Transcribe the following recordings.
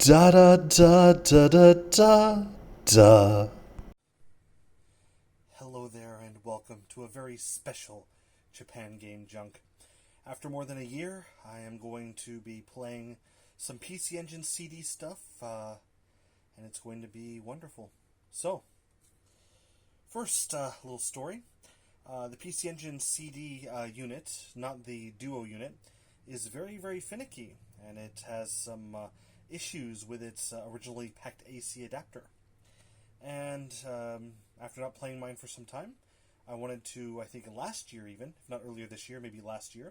Da da da da da da da. Hello there and welcome to a very special Japan Game Junk. After more than a year, I am going to be playing some PC Engine CD stuff, and it's going to be wonderful. So, first little story. The PC Engine CD unit, not the Duo unit, is very, very finicky, and it has some issues with its originally packed AC adapter. And after not playing mine for some time, I wanted to, I think last year even, if not earlier this year, maybe last year,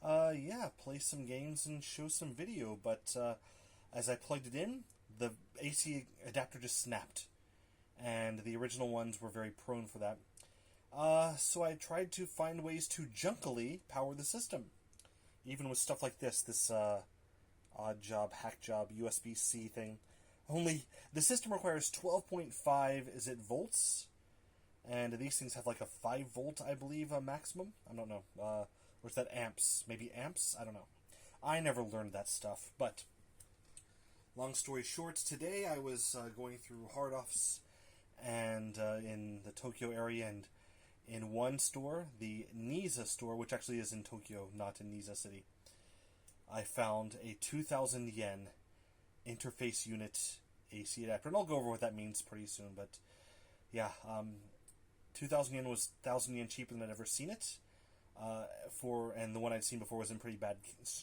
play some games and show some video. But as I plugged it in, the AC adapter just snapped. And the original ones were very prone for that. So I tried to find ways to junkily power the system. Even with stuff like this odd job, hack job, USB-C thing. Only, the system requires 12.5, volts? And these things have like a 5 volt, I believe, maximum? I don't know. Or is that amps? Maybe amps? I don't know. I never learned that stuff, but long story short, today I was going through hard offs and in the Tokyo area, and in one store, the Niiza store, which actually is in Tokyo, not in Niiza City, I found a 2,000 yen interface unit AC adapter. And I'll go over what that means pretty soon, but yeah, 2,000 yen was 1,000 yen cheaper than I'd ever seen it. And the one I'd seen before was in pretty bad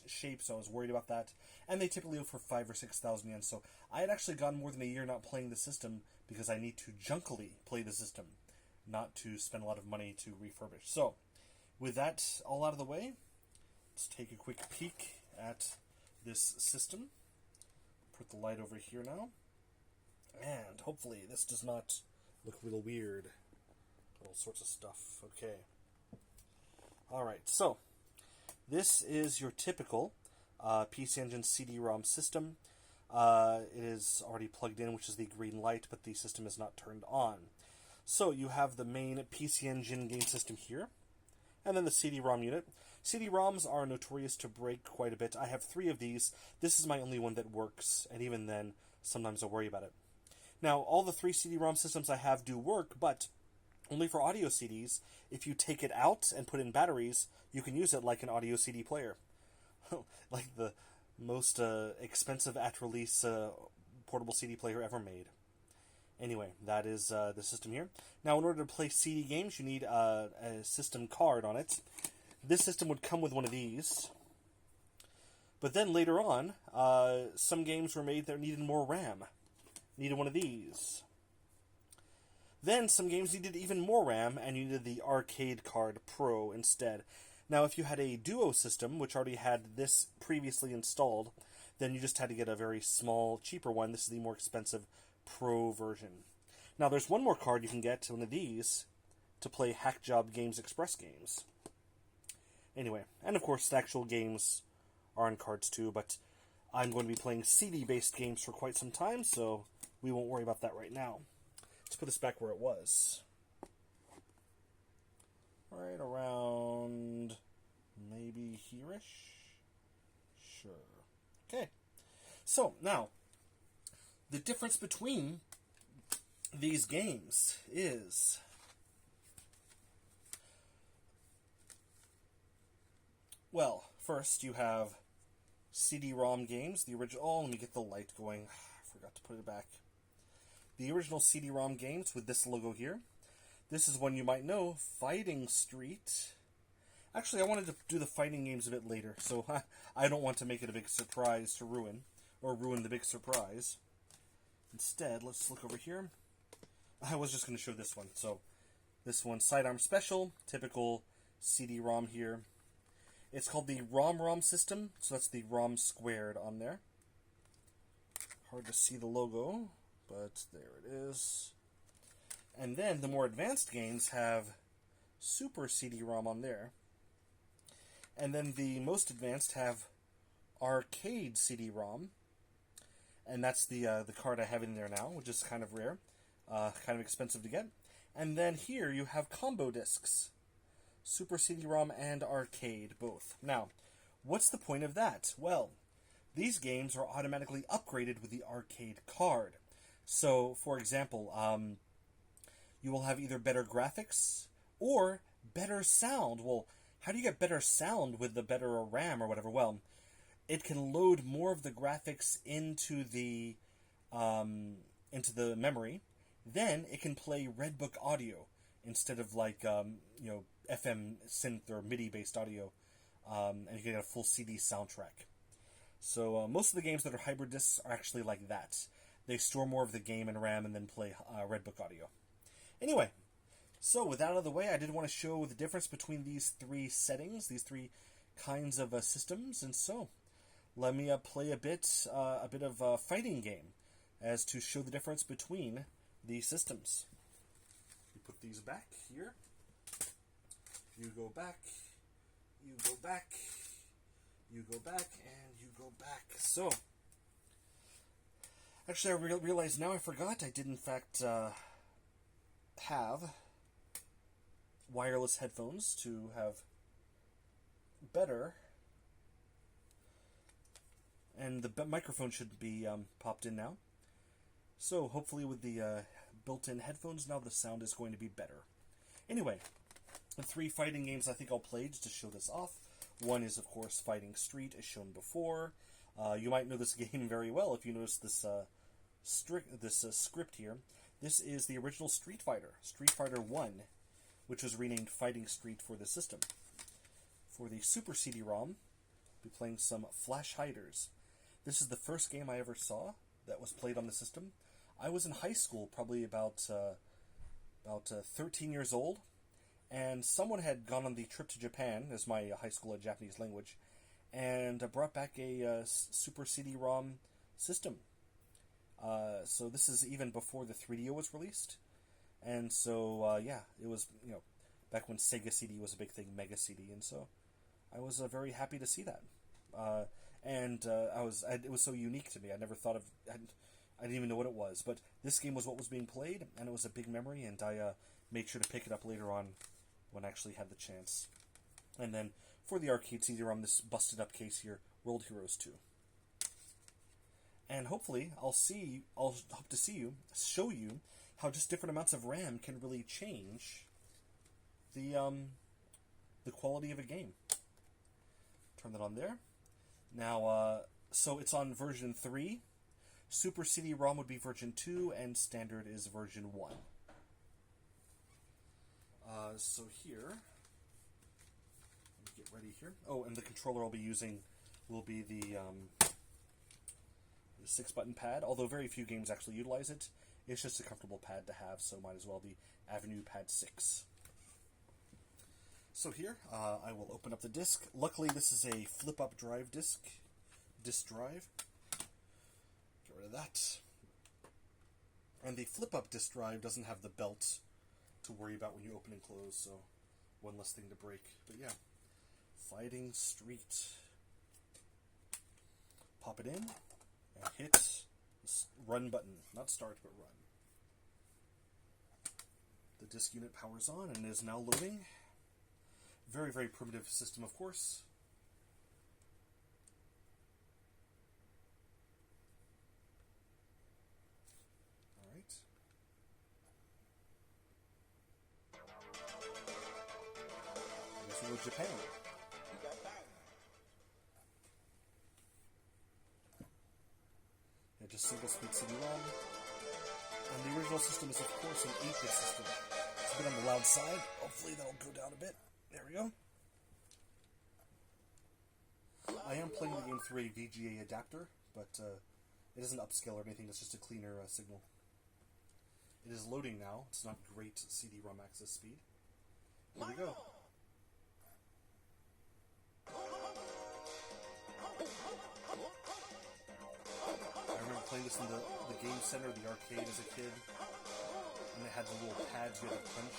shape, so I was worried about that. And they typically go for 5,000 or 6,000 yen, so I had actually gone more than a year not playing the system because I need to junkily play the system, not to spend a lot of money to refurbish. So, with that all out of the way, let's take a quick peek at this system. Put the light over here now. And hopefully this does not look real weird. All sorts of stuff. Okay. Alright, so this is your typical PC Engine CD-ROM system. It is already plugged in, which is the green light, but the system is not turned on. So you have the main PC Engine game system here, and then the CD-ROM unit. CD-ROMs are notorious to break quite a bit. I have 3 of these. This is my only one that works, and even then, sometimes I worry about it. Now, all the 3 CD-ROM systems I have do work, but only for audio CDs. If you take it out and put in batteries, you can use it like an audio CD player. Like the most expensive at-release portable CD player ever made. Anyway, that is the system here. Now, in order to play CD games, you need a system card on it. This system would come with one of these. But then later on, some games were made that needed more RAM. Needed one of these. Then some games needed even more RAM, and you needed the Arcade Card Pro instead. Now, if you had a Duo system, which already had this previously installed, then you just had to get a very small, cheaper one. This is the more expensive Pro version. Now, there's one more card you can get, one of these, to play Hack Job Games Express games. Anyway, and of course, the actual games are on cards too, but I'm going to be playing CD-based games for quite some time, so we won't worry about that right now. Let's put this back where it was. Right around maybe here-ish? Sure. Okay. So, now, the difference between these games is well, first you have CD-ROM games, the original. Oh, let me get the light going. I forgot to put it back. The original CD-ROM games with this logo here. This is one you might know, Fighting Street. Actually, I wanted to do the fighting games a bit later, so I don't want to make it a big surprise to ruin, or ruin the big surprise. Instead, let's look over here. I was just going to show this one. So, this one, Sidearm Special, typical CD-ROM here. It's called the ROM system, so that's the ROM² on there. Hard to see the logo, but there it is. And then the more advanced games have Super CD-ROM on there. And then the most advanced have Arcade CD-ROM. And that's the card I have in there now, which is kind of rare, kind of expensive to get. And then here you have combo discs. Super CD-ROM and Arcade, both. Now, what's the point of that? Well, these games are automatically upgraded with the arcade card. So, for example, you will have either better graphics or better sound. Well, how do you get better sound with the better RAM or whatever? Well, it can load more of the graphics into the memory. Then it can play Redbook audio instead of like FM synth or MIDI based audio, and you can get a full CD soundtrack. So most of the games that are hybrid discs are actually like that. They store more of the game in RAM and then play Redbook audio. Anyway, so with that out of the way, I did want to show the difference between these three settings, these three kinds of systems, and so let me play a bit of a fighting game as to show the difference between these systems. You put these back here. You go back. You go back. You go back, and you go back. So, actually, I realize now I forgot I did in fact have wireless headphones to have better, and the microphone should be popped in now. So hopefully with the built-in headphones now the sound is going to be better. Anyway, the three fighting games I think I'll play just to show this off. One is, of course, Fighting Street, as shown before. You might know this game very well if you notice this script here. This is the original Street Fighter 1, which was renamed Fighting Street for the system. For the Super CD-ROM, we'll be playing some Flash Hiders. This is the first game I ever saw that was played on the system. I was in high school, probably about 13 years old, and someone had gone on the trip to Japan, as my high school had Japanese language, and brought back a Super CD-ROM system. So this is even before the 3DO was released, and so it was back when Sega CD was a big thing, Mega CD, and so I was very happy to see that. It was so unique to me. I never thought of. I didn't even know what it was, but this game was what was being played, and it was a big memory. And I made sure to pick it up later on when I actually had the chance. And then for the arcade CD-ROM, this busted up case here, World Heroes 2. And hopefully, I'll hope to show you how just different amounts of RAM can really change the quality of a game. Turn that on there. Now, so it's on version 3. Super CD-ROM would be version 2, and standard is version 1. So here, let me get ready here. Oh, and the controller I'll be using will be the 6-button pad, although very few games actually utilize it. It's just a comfortable pad to have, so might as well be Avenue Pad 6. So here, I will open up the disc. Luckily, this is a flip-up drive disk drive. Get rid of that. And the flip-up disk drive doesn't have the belt to worry about when you open and close, so one less thing to break. But yeah, Fighting Street. Pop it in, and hit the run button. Not start, but run. The disk unit powers on and is now loading. Very, very primitive system, of course. Alright. This will go Japan. Yeah, just single-speed CD-ROM. And the original system is, of course, an 8-bit system. It's a bit on the loud side. Hopefully that'll go down a bit. There we go. I am playing the game through a VGA adapter, but it isn't upscale or anything, it's just a cleaner signal. It is loading now. It's not great CD-ROM access speed. Here we go. I remember playing this in the game center, the arcade as a kid, and it had the little pads you had to punch.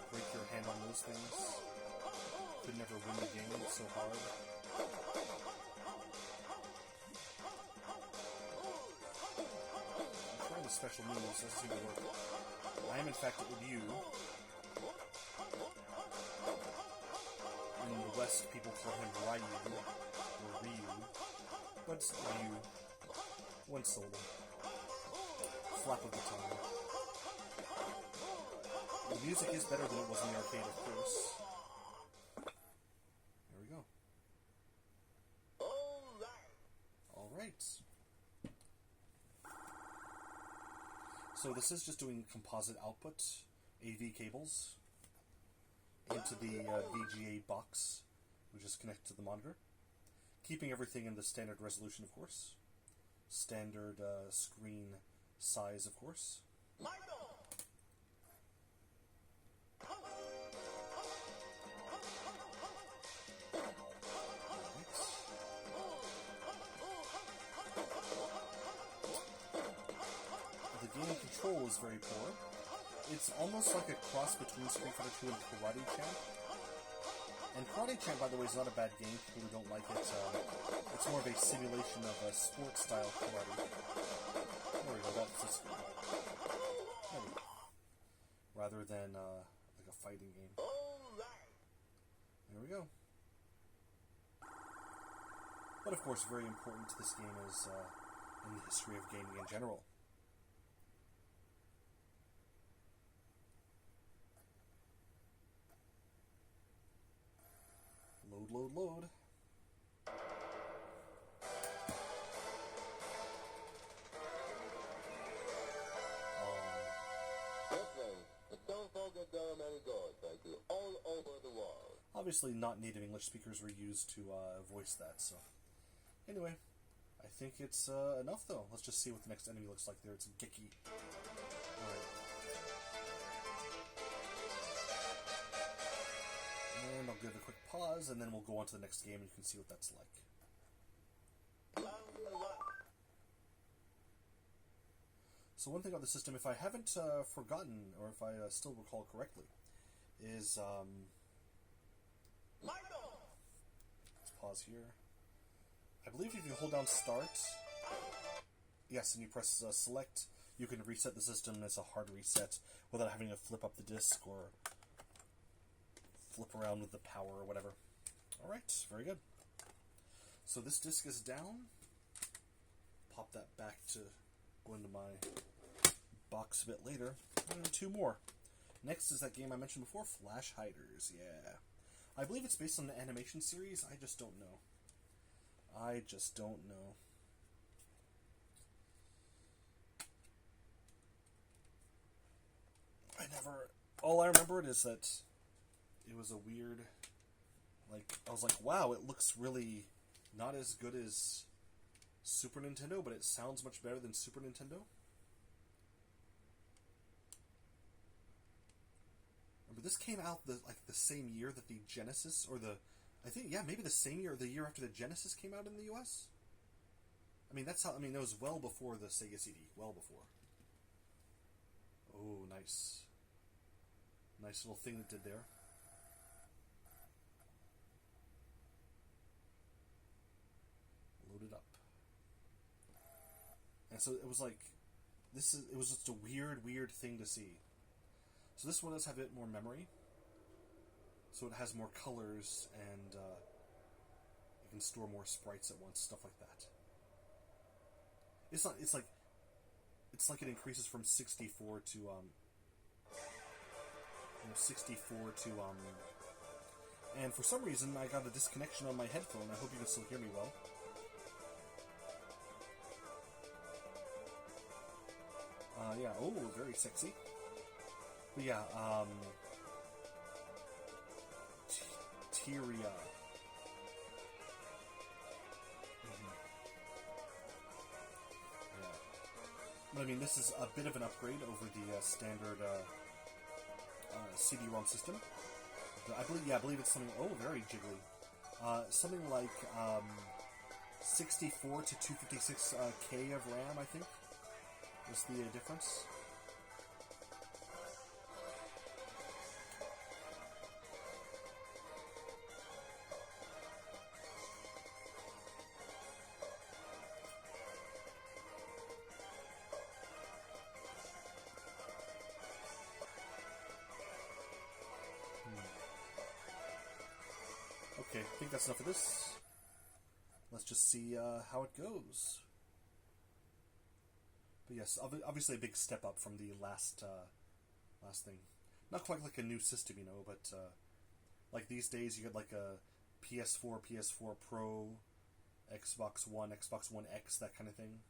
Break your hand on those things. Could never win the game, it's so hard. I'm trying the special moves, doesn't seem to work. I am in fact with you. In the West, people call him Ryu, or Ryu. But you one syllable. Flap of the tongue. The music is better than it was in the arcade, of course. There we go. Alright. So this is just doing composite output, AV cables, into the VGA box, which is connected to the monitor. Keeping everything in the standard resolution, of course. Standard screen size, of course. The game control is very poor. It's almost like a cross between Street Fighter 2 and Karate Champ. And Karate Champ, by the way, is not a bad game. People who don't like it, it's more of a simulation of a sports-style karate. There we go, that's just good. There we go. Rather than, like a fighting game. There we go. But of course, very important to this game is, in the history of gaming in general. Load, load, load. Obviously, not native English speakers were used to voice that, so. Anyway, I think it's enough, though. Let's just see what the next enemy looks like there. It's Geki. Alright. And I'll give a quick pause, and then we'll go on to the next game, and you can see what that's like. So one thing on the system, if I haven't forgotten, or if I still recall correctly, is, let's pause here. I believe if you hold down Start, yes, and you press Select, you can reset the system as a hard reset without having to flip up the disk or flip around with the power or whatever. Alright, very good. So this disc is down. Pop that back to go into my box a bit later. And 2 more. Next is that game I mentioned before, Flash Hiders. Yeah. I believe it's based on the animation series. I just don't know. I just don't know. All I remember is that it was a weird, I was like, wow, it looks really not as good as Super Nintendo, but it sounds much better than Super Nintendo. Remember, this came out the same year that the Genesis, or maybe the same year, or the year after the Genesis came out in the US? it was well before the Sega CD, well before. Oh, nice. Nice little thing it did there. Load it up. And so it was like, it was just a weird thing to see. So this one does have a bit more memory. So it has more colors, and you can store more sprites at once, stuff like that. It's like it increases from 64 to 64 to and for some reason I got a disconnection on my headphone. I hope you can still hear me well. Yeah, oh, very sexy. But yeah, Tyria. But this is a bit of an upgrade over the standard CD-ROM system. I believe it's something, very jiggly. Something like 64 to 256 K of RAM, I think, is the difference. Okay, I think that's enough of this. Let's just see how it goes. But yes, obviously a big step up from the last thing. Not quite like a new system, you know, but like these days you get like a PS4, PS4 Pro, Xbox One, Xbox One X, that kind of thing.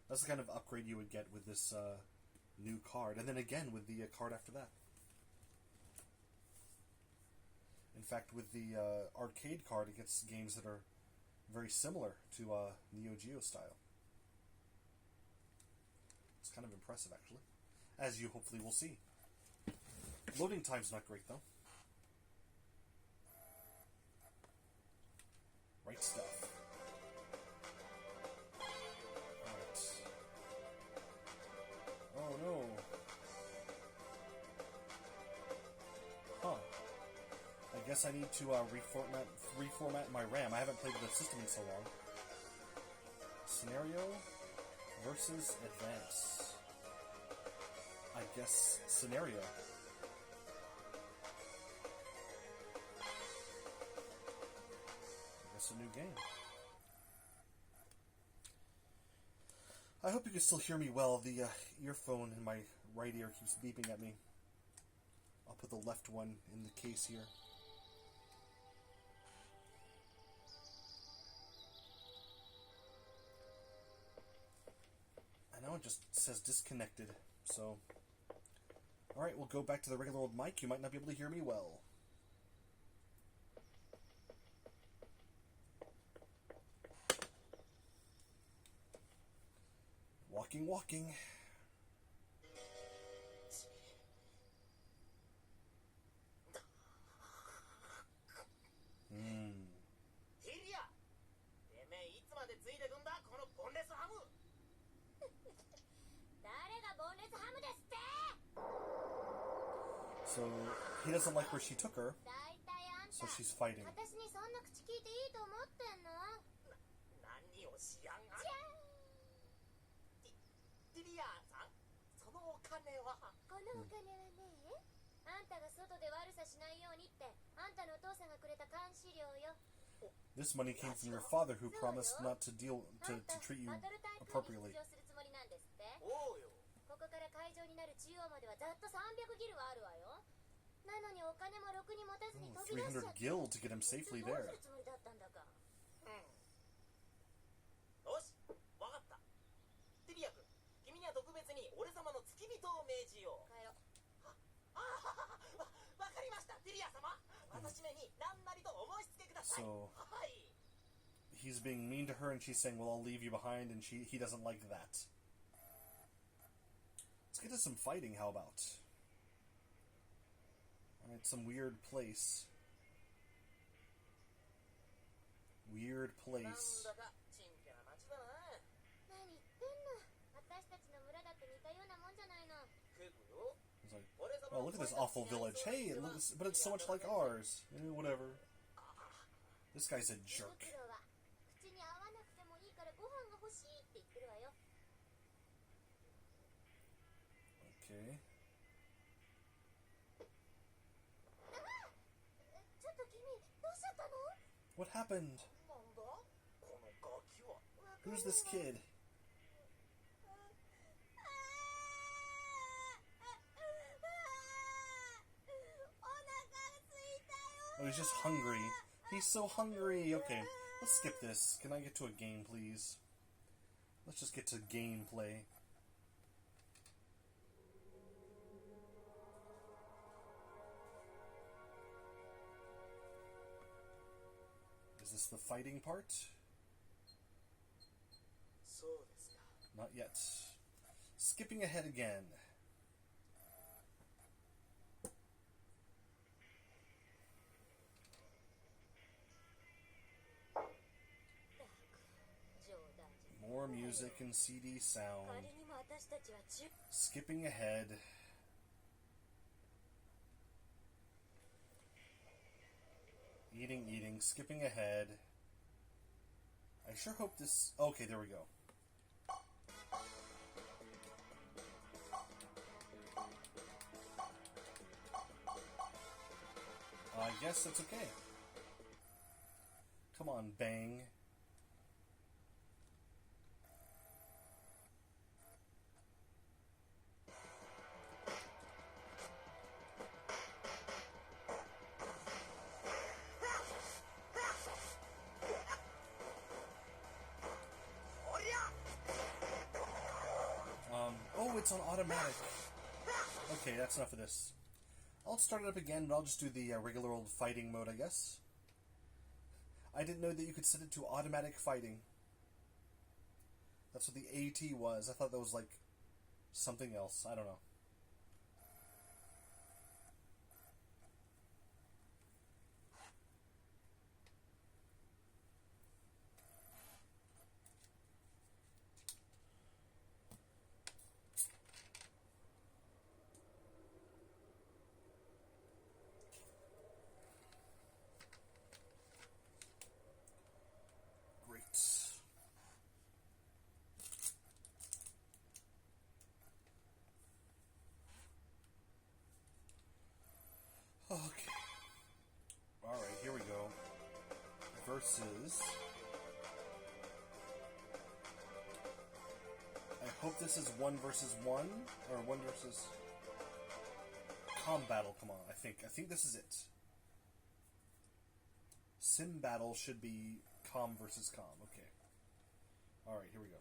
That's the kind of upgrade you would get with this new card, and then again with the card after that. In fact, with the arcade card, it gets games that are very similar to Neo Geo style. It's kind of impressive, actually, as you hopefully will see. Loading time's not great, though. Right stuff. Alright. Oh no. Huh. I guess I need to reformat my RAM. I haven't played the system in so long. Scenario versus advance. I guess scenario. I guess a new game. I hope you can still hear me well. The earphone in my right ear keeps beeping at me. I'll put the left one in the case here. I know it just says disconnected, so... Alright, we'll go back to the regular old mic. You might not be able to hear me well. Walking. So, he doesn't like where she took her, so she's fighting. This money came from your father, who promised not to treat you appropriately. 300 gil to get him safely there. So he's being mean to her, and she's saying, "Well, I'll leave you behind," and he doesn't like that. Let's get to some fighting. How about? Alright, some weird place. Weird place. It's like, oh, look at this awful village. Hey, it looks, but it's so much like ours. Whatever. This guy's a jerk. Okay. What happened? Who's this kid? Oh, he's just hungry. He's so hungry. Okay, let's skip this. Can I get to a game, please? Let's just get to gameplay. Is this the fighting part? Not yet. Skipping ahead again. More music and CD sound. Skipping ahead. Eating, skipping ahead. I sure hope this... Okay, there we go. I guess that's okay. Come on, bang. it's on automatic. Okay, that's enough of this. I'll start it up again, but I'll just do the regular old fighting mode, I guess. I didn't know that you could set it to automatic fighting. That's what the AT was. I thought that was like something else. I don't know. Okay. Alright, here we go. Versus... I hope this is 1 versus 1, or 1 versus... Com battle, come on, I think this is it. Sim battle should be com versus com, okay. Alright, here we go.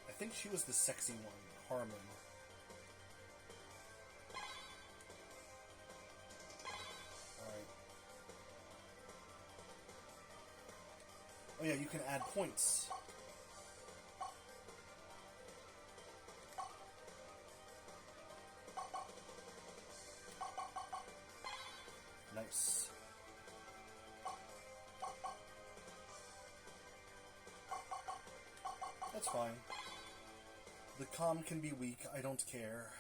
I think she was the sexy one. Harmon. Alright. Oh yeah, you can add points. Nice. That's fine. The comm can be weak, I don't care.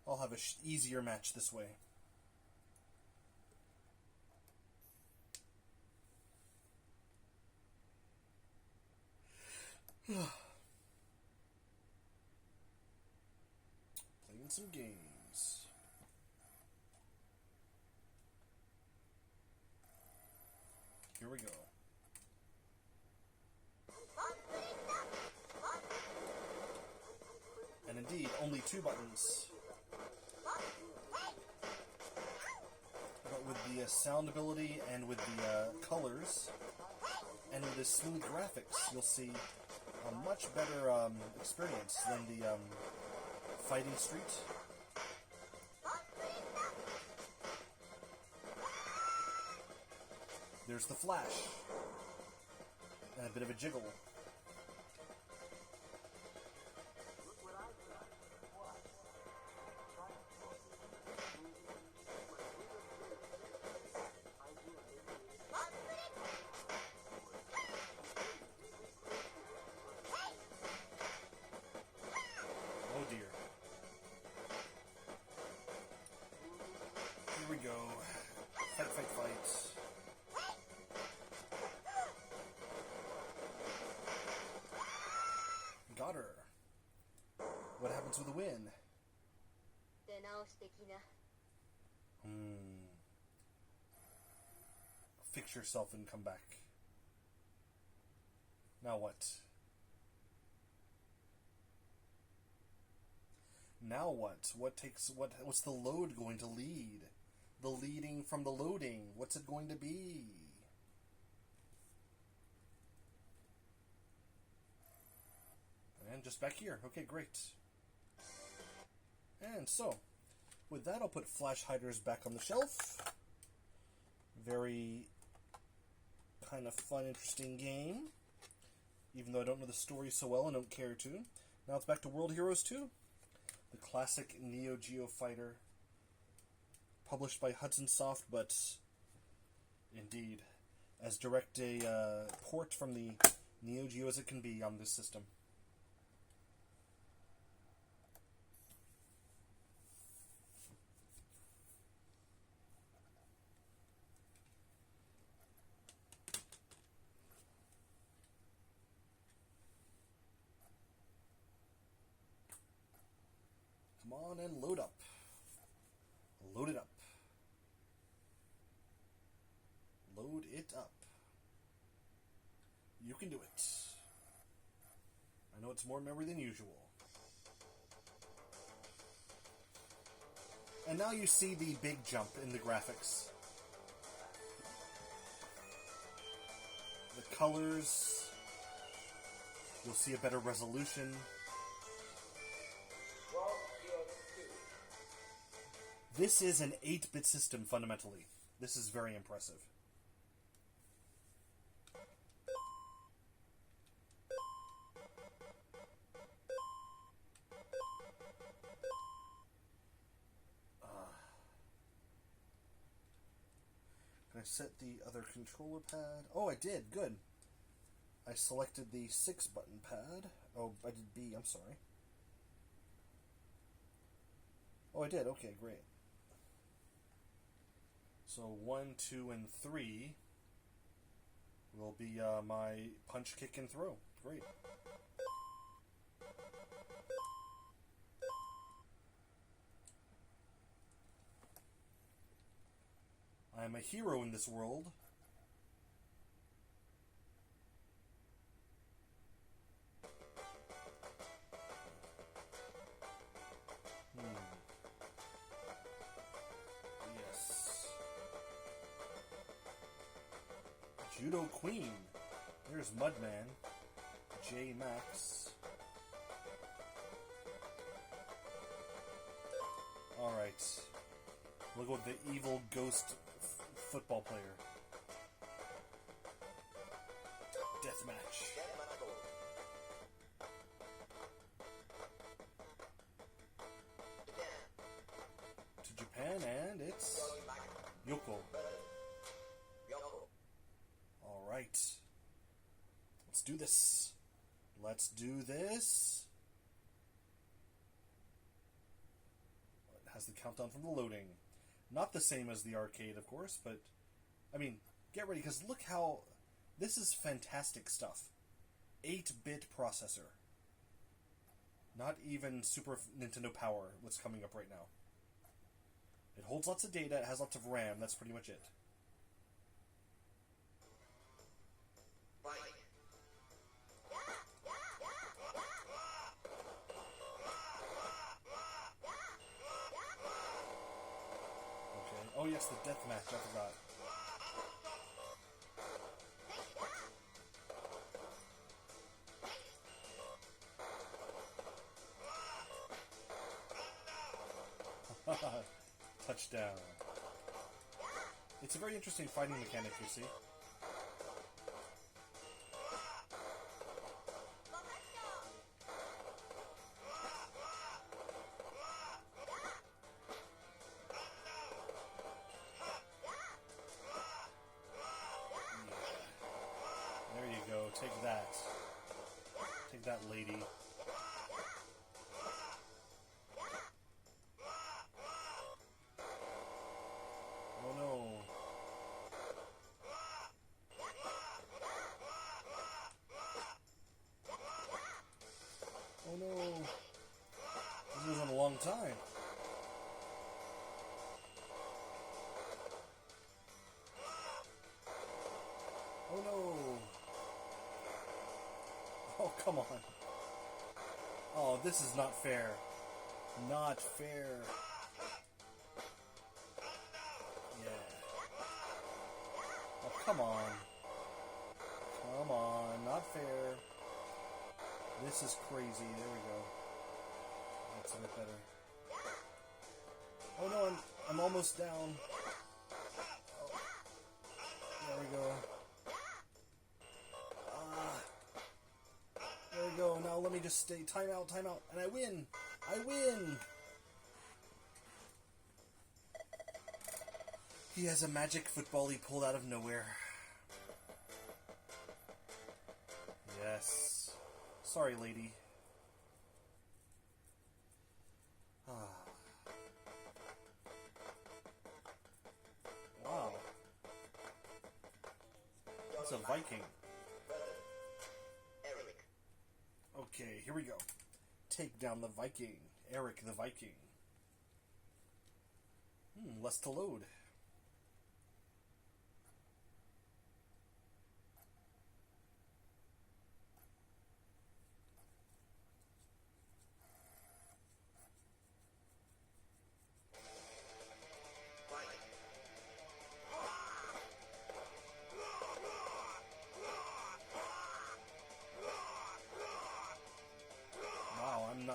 I'll have a easier match this way. Playing some games. Here we go. And indeed, only 2 buttons. But with the sound ability and with the colors, and with the smooth graphics, you'll see a much better experience than the Fighting Street. There's the flash. And a bit of a jiggle. Got her. What happens with a win? Fix yourself and come back. Now what? Now what? What's the load going to lead? The leading from the loading. What's it going to be? And just back here. Okay, great. And so, with that, I'll put flash hiders back on the shelf. Very kind of fun, interesting game. Even though I don't know the story so well and don't care to. Now it's back to World Heroes 2. The classic Neo Geo fighter. Published by Hudson Soft, but indeed, as direct a port from the Neo Geo as it can be on this system. Come on and load up. Load it up. Load it up. You can do it. I know it's more memory than usual. And now you see the big jump in the graphics. The colors. You'll see a better resolution. This is an 8-bit system, fundamentally. This is very impressive. Can I set the other controller pad? Oh, I did. Good. I selected the 6-button pad. Oh, I did B. I'm sorry. Oh, I did. Okay, great. So 1, 2, and 3 will be my punch, kick, and throw. Great. I am a hero in this world. Yes. Judo Queen. There's Mudman. J Max. Alright. We'll go with the evil ghost football player. Deathmatch. To Japan, and it's Yoko. Alright. Let's do this. Let's do this. It has the countdown from the loading. Not the same as the arcade, of course, but, I mean, get ready, because look how, this is fantastic stuff. 8-bit processor. Not even Super Nintendo Power, what's coming up right now. It holds lots of data, it has lots of RAM, that's pretty much it. Oh yes, the death match, I forgot. Touchdown. It's a very interesting fighting mechanic, you see. Take that. Take that, lady. Oh no. Oh no. This was in a long time. Oh no. Oh, come on. Oh, this is not fair. Not fair. Yeah. Oh, come on. Come on. Not fair. This is crazy. There we go. That's a bit better. Oh no, I'm almost down. Oh. There we go. There we go. Now let me just stay. Time out, and I win. I win. He has a magic football he pulled out of nowhere. Yes. Sorry, lady. Wow. It's a Viking. Okay, here we go. Take down the Viking. Eric the Viking. Less to load.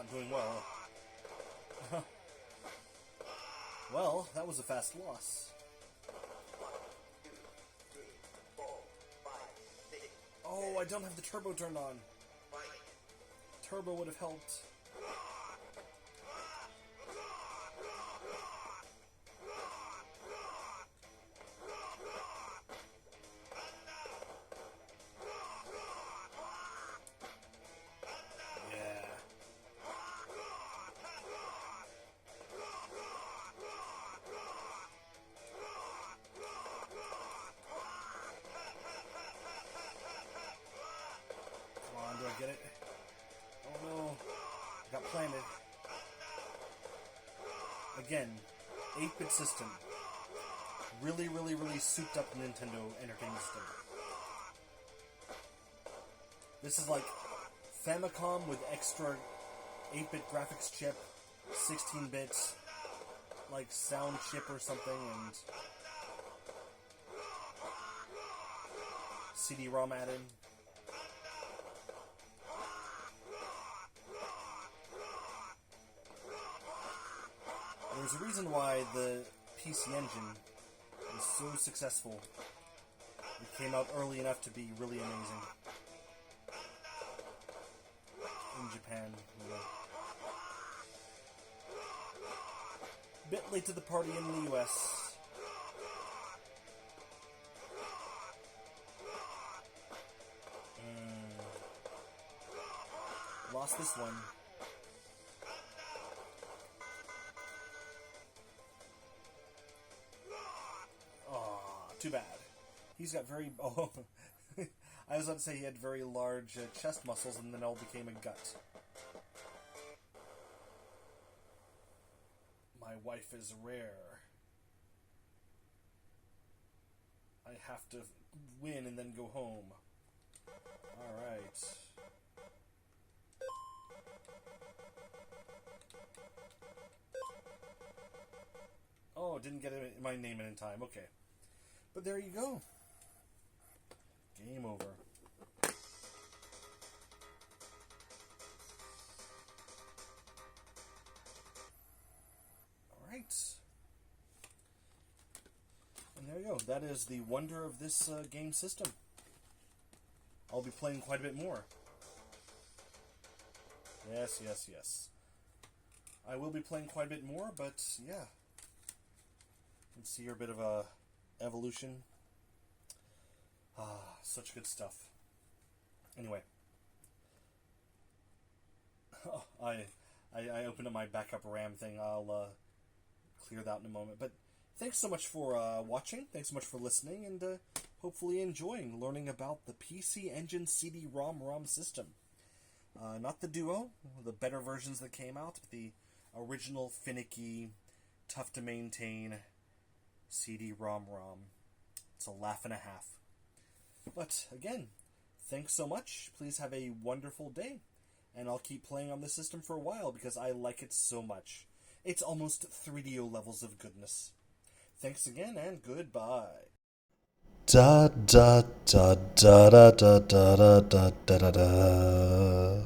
not doing well. Well, that was a fast loss. Oh, I don't have the turbo turned on. Turbo would have helped. Do I get it? Oh no. Got planted. Again, 8-bit system. Really souped up Nintendo Entertainment System. This is like Famicom with extra 8-bit graphics chip, 16-bit like sound chip or something, and CD-ROM added. There's a reason why the PC Engine is so successful. It came out early enough to be really amazing. In Japan, you know. Bit late to the party in the US. Lost this one. Too bad. He's got very... Oh, I was about to say he had very large chest muscles and then all became a gut. My wife is rare. I have to win and then go home. Alright. Oh, didn't get my name in time. Okay. But there you go. Game over. Alright. And there you go. That is the wonder of this game system. I'll be playing quite a bit more. Yes. I will be playing quite a bit more, but yeah. Let's see here a bit of a evolution. Such good stuff. Anyway. Oh, I opened up my backup RAM thing. I'll clear that in a moment. But thanks so much for watching. Thanks so much for listening, and hopefully enjoying learning about the PC Engine CD-ROM system. Not the Duo, the better versions that came out, but the original, finicky, tough to maintain CD-ROM. It's a laugh and a half. But again, thanks so much. Please have a wonderful day. And I'll keep playing on this system for a while because I like it so much. It's almost 3DO levels of goodness. Thanks again and goodbye. Da da da da da da da da da da da.